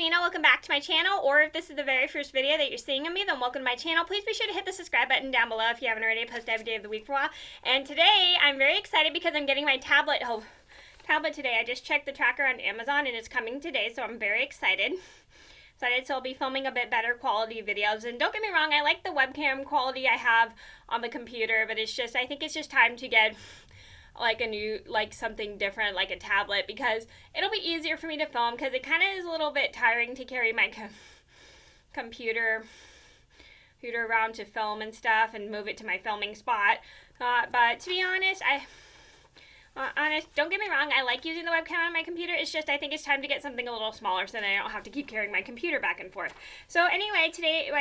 Mena. Welcome back to my channel, or if this is the very first video that you're seeing of me, then welcome to my channel. Please be sure to hit the subscribe button down below if you haven't already. I post every day of the week for a while. And today, I'm very excited because I'm getting my tablet today. I just checked the tracker on Amazon and it's coming today, so I'm very excited. So I'll be filming a bit better quality videos. And don't get me wrong, I like the webcam quality I have on the computer, but I think it's just time to get like something different, like a tablet, because it'll be easier for me to film, because it kind of is a little bit tiring to carry my computer around to film and stuff and move it to my filming spot. But to be honest, don't get me wrong, I like using the webcam on my computer. It's just I think it's time to get something a little smaller so that I don't have to keep carrying my computer back and forth. So anyway,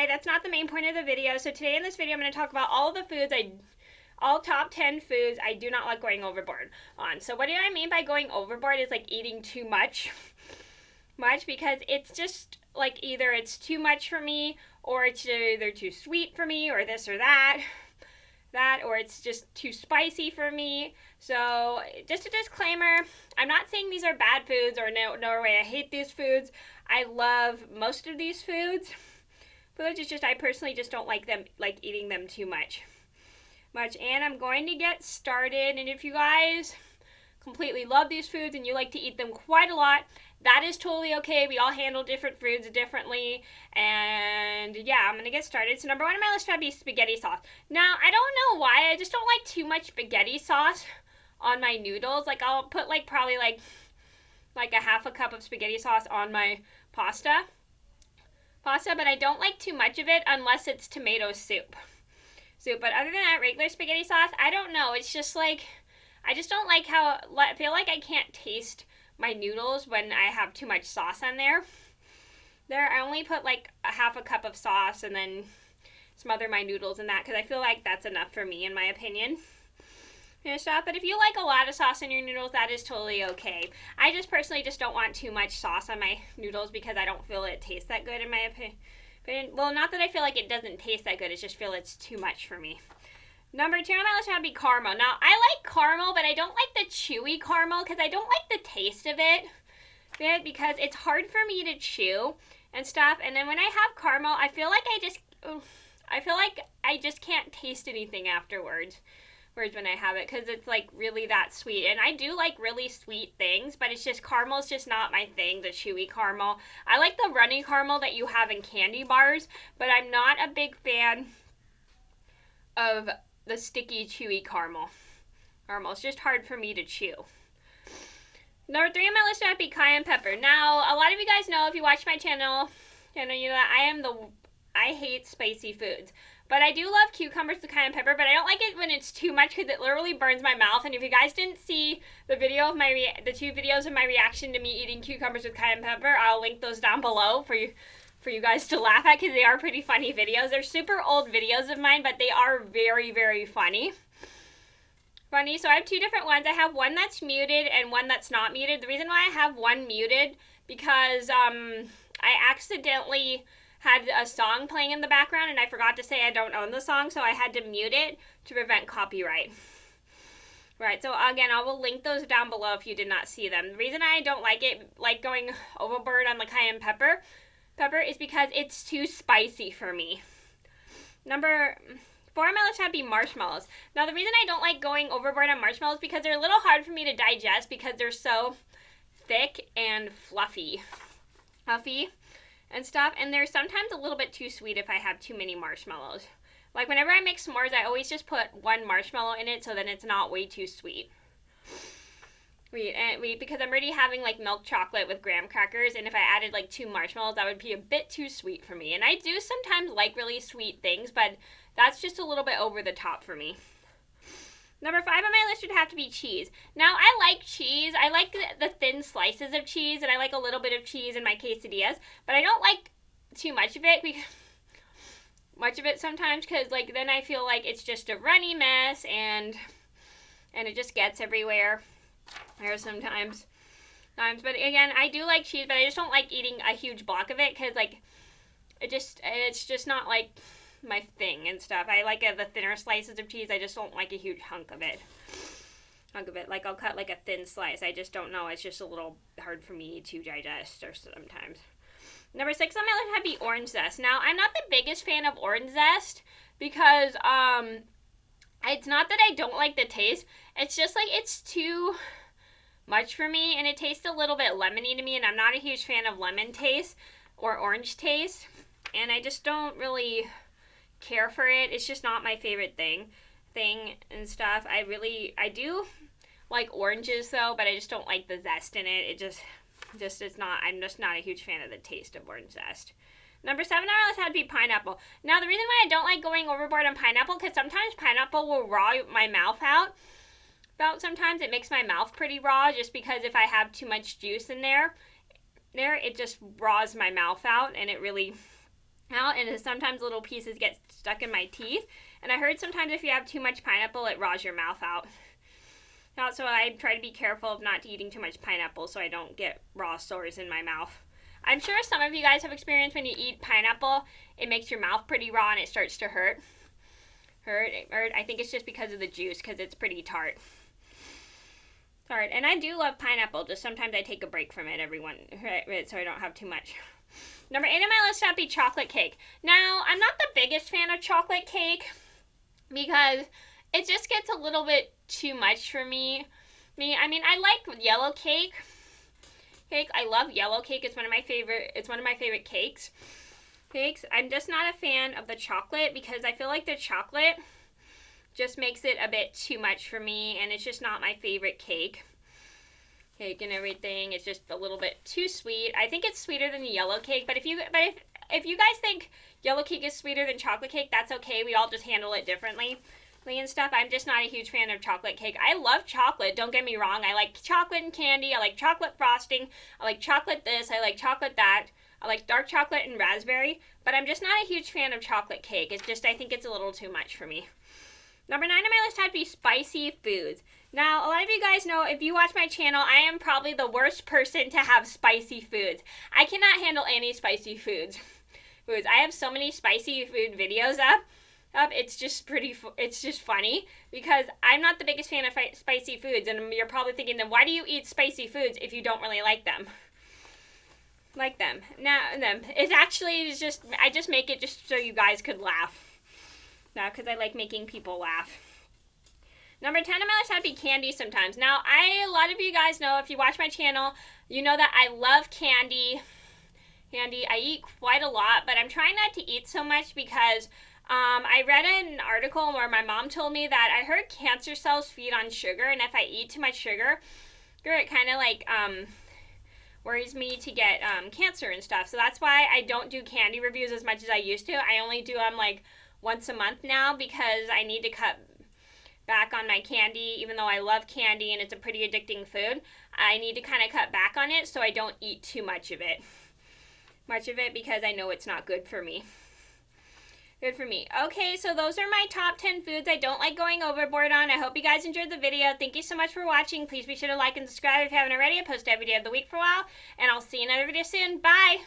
that's not the main point of the video. So today in this video, I'm going to talk about all the foods all top 10 foods I do not like going overboard on. So what do I mean by going overboard is like eating too much, because it's just like either it's too much for me, or it's either too sweet for me, or this or that, or it's just too spicy for me. So just a disclaimer, I'm not saying these are bad foods, or no way I hate these foods. I love most of these foods. It's just I personally just don't like eating them too much. And I'm going to get started, and if you guys completely love these foods and you like to eat them quite a lot, that is totally okay. We all handle different foods differently, and yeah, I'm going to get started. So number one on my list would be spaghetti sauce. Now, I don't know why, I just don't like too much spaghetti sauce on my noodles. Like, I'll put probably like a half a cup of spaghetti sauce on my pasta, but I don't like too much of it unless it's tomato soup. But other than that, regular spaghetti sauce, I don't know. It's just like, I just don't like I feel like I can't taste my noodles when I have too much sauce on there. I only put like a half a cup of sauce and then smother my noodles in that, because I feel like that's enough for me, in my opinion. But if you like a lot of sauce in your noodles, that is totally okay. I just personally just don't want too much sauce on my noodles because I don't feel it tastes that good, in my opinion. Well, not that I feel like it doesn't taste that good, I just feel it's too much for me. Number two on my list would be caramel. Now, I like caramel, but I don't like the chewy caramel because I don't like the taste of it, because it's hard for me to chew and stuff. And then when I have caramel, I feel like I just can't taste anything afterwards when I have it, because it's like really that sweet. And I do like really sweet things, but it's just caramel's just not my thing, the chewy caramel. I like the runny caramel that you have in candy bars, but I'm not a big fan of the sticky chewy caramel. It's just hard for me to chew. Number three on my list would be cayenne pepper. Now, a lot of you guys know, if you watch my channel, you know that I hate spicy foods. But I do love cucumbers with cayenne pepper, but I don't like it when it's too much, because it literally burns my mouth. And if you guys didn't see the two videos of my reaction to me eating cucumbers with cayenne pepper, I'll link those down below for you guys to laugh at, because they are pretty funny videos. They're super old videos of mine, but they are very, very funny. So I have two different ones. I have one that's muted and one that's not muted. The reason why I have one muted, because I accidentally had a song playing in the background, and I forgot to say I don't own the song, so I had to mute it to prevent copyright. So again, I will link those down below if you did not see them. The reason I don't like going overboard on the cayenne pepper is because it's too spicy for me. Number four on my list would be marshmallows. Now, the reason I don't like going overboard on marshmallows is because they're a little hard for me to digest, because they're so thick and fluffy and stuff, and they're sometimes a little bit too sweet if I have too many marshmallows. Like whenever I make s'mores, I always just put one marshmallow in it so that it's not way too sweet. Because I'm already having like milk chocolate with graham crackers, and if I added like 2 marshmallows, that would be a bit too sweet for me. And I do sometimes like really sweet things, but that's just a little bit over the top for me. Number 5 on my list would have to be cheese. Now, I like cheese. I like the thin slices of cheese, and I like a little bit of cheese in my quesadillas, but I don't like too much of it, sometimes, because like then I feel like it's just a runny mess, and it just gets everywhere sometimes. But again, I do like cheese, but I just don't like eating a huge block of it, because like it's just not like my thing and stuff. I like the thinner slices of cheese. I just don't like a huge hunk of it. Like I'll cut like a thin slice. I just don't know. It's just a little hard for me to digest or sometimes. Number 6 on my list would be orange zest. Now, I'm not the biggest fan of orange zest because it's not that I don't like the taste. It's just like it's too much for me, and it tastes a little bit lemony to me, and I'm not a huge fan of lemon taste or orange taste, and I just don't really care for it. It's just not my favorite thing and stuff. I do like oranges though, but I just don't like the zest in it. It just is not, I'm just not a huge fan of the taste of orange zest. Number 7 on my list had to be pineapple. Now, the reason why I don't like going overboard on pineapple, because sometimes pineapple will raw my mouth out. Sometimes it makes my mouth pretty raw, just because if I have too much juice in there, it just raws my mouth out, and it really out, and sometimes little pieces get stuck in my teeth. And I heard sometimes if you have too much pineapple, it raws your mouth out. So I try to be careful of not eating too much pineapple so I don't get raw sores in my mouth. I'm sure some of you guys have experienced when you eat pineapple, it makes your mouth pretty raw and it starts to hurt. I think it's just because of the juice, because it's pretty tart. And I do love pineapple, just sometimes I take a break from it so I don't have too much. Number 8 on my list would be chocolate cake. Now, I'm not the biggest fan of chocolate cake because it just gets a little bit too much for me. I mean, I like yellow cake. I love yellow cake. It's one of my favorite cakes. I'm just not a fan of the chocolate because I feel like the chocolate just makes it a bit too much for me, and it's just not my favorite cake and everything. It's just a little bit too sweet. I think it's sweeter than the yellow cake, but if you guys think yellow cake is sweeter than chocolate cake, that's okay. We all just handle it differently and stuff. I'm just not a huge fan of chocolate cake. I love chocolate, don't get me wrong. I like chocolate and candy. I like chocolate frosting. I like chocolate this. I like chocolate that. I like dark chocolate and raspberry, but I'm just not a huge fan of chocolate cake. It's just, I think it's a little too much for me. Number 9 on my list had to be spicy foods. Now, a lot of you guys know, if you watch my channel, I am probably the worst person to have spicy foods. I cannot handle any spicy foods. I have so many spicy food videos up. It's just funny because I'm not the biggest fan of spicy foods, and you're probably thinking, then why do you eat spicy foods if you don't really like them? It's actually just, I just make it just so you guys could laugh. Now, because I like making people laugh. Number 10 on my list had to be candy sometimes. Now, a lot of you guys know, if you watch my channel, you know that I love candy. I eat quite a lot, but I'm trying not to eat so much because I read an article where my mom told me that I heard cancer cells feed on sugar, and if I eat too much sugar, it kind of like worries me to get cancer and stuff. So that's why I don't do candy reviews as much as I used to. I only do them like once a month now because I need to cut back on my candy. Even though I love candy and it's a pretty addicting food, I need to kind of cut back on it so I don't eat too much of it. Because I know it's not good for me. Okay, so those are my top 10 foods I don't like going overboard on. I hope you guys enjoyed the video. Thank you so much for watching. Please be sure to like and subscribe if you haven't already. I post every day of the week for a while, and I'll see you in another video soon. Bye!